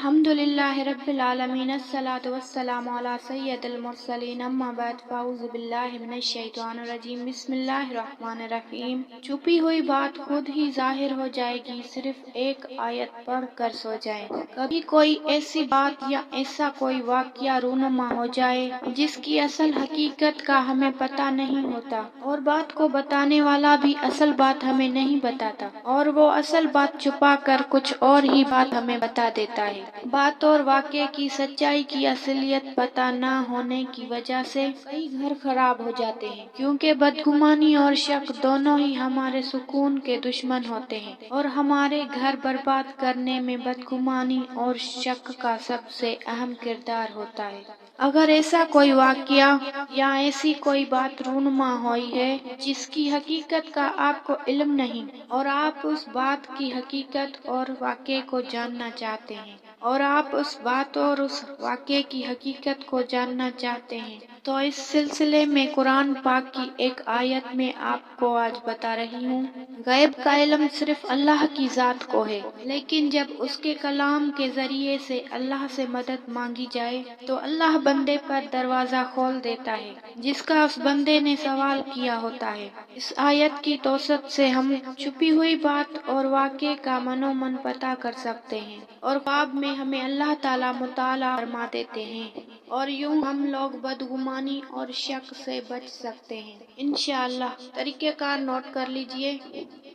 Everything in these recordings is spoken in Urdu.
الحمدللہ رب العالمین الصلاۃ والسلام علی سید المرسلین اما بعد فاعوذ باللہ من الشیطان الرجیم بسم اللہ الرحمن الرحیم۔ چھپی ہوئی بات خود ہی ظاہر ہو جائے گی، صرف ایک آیت پڑھ کر سو جائیں۔ کبھی کوئی ایسی بات یا ایسا کوئی واقعہ رونما ہو جائے جس کی اصل حقیقت کا ہمیں پتہ نہیں ہوتا، اور بات کو بتانے والا بھی اصل بات ہمیں نہیں بتاتا، اور وہ اصل بات چھپا کر کچھ اور ہی بات ہمیں بتا دیتا ہے۔ بات اور واقعے کی سچائی کی اصلیت پتہ نہ ہونے کی وجہ سے کئی گھر خراب ہو جاتے ہیں، کیونکہ بدگمانی اور شک دونوں ہی ہمارے سکون کے دشمن ہوتے ہیں، اور ہمارے گھر برباد کرنے میں بدگمانی اور شک کا سب سے اہم کردار ہوتا ہے۔ اگر ایسا کوئی واقعہ یا ایسی کوئی بات رونما ہوئی ہے جس کی حقیقت کا آپ کو علم نہیں، اور آپ اس بات کی حقیقت اور واقعے کو جاننا چاہتے ہیں، اور آپ اس بات اور اس واقعے کی حقیقت کو جاننا چاہتے ہیں، تو اس سلسلے میں قرآن پاک کی ایک آیت میں آپ کو آج بتا رہی ہوں۔ غیب کا علم صرف اللہ کی ذات کو ہے، لیکن جب اس کے کلام کے ذریعے سے اللہ سے مدد مانگی جائے تو اللہ بندے پر دروازہ کھول دیتا ہے جس کا اس بندے نے سوال کیا ہوتا ہے۔ اس آیت کی توسط سے ہم چھپی ہوئی بات اور واقعے کا من پتہ کر سکتے ہیں، اور خواب میں ہمیں اللہ تعالیٰ مطالعہ فرما دیتے ہیں، اور یوں ہم لوگ بدگمانی اور شک سے بچ سکتے ہیں انشاءاللہ۔ طریقہ کار نوٹ کر لیجئے۔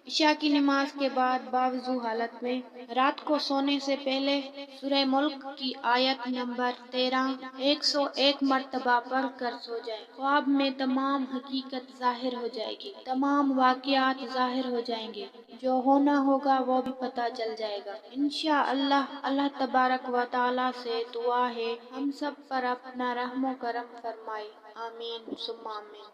عشاء کی نماز کے بعد باوضو حالت میں رات کو سونے سے پہلے سورہ ملک کی آیت نمبر 13 101 مرتبہ پڑھ کر سو جائیں۔ خواب میں تمام حقیقت ظاہر ہو جائے گی، تمام واقعات ظاہر ہو جائیں گے، جو ہونا ہوگا وہ بھی پتہ چل جائے گا انشاءاللہ۔ اللہ تبارک و تعالی سے دعا ہے ہم سب پر اپنا رحم و کرم فرمائے، آمین ثم آمین۔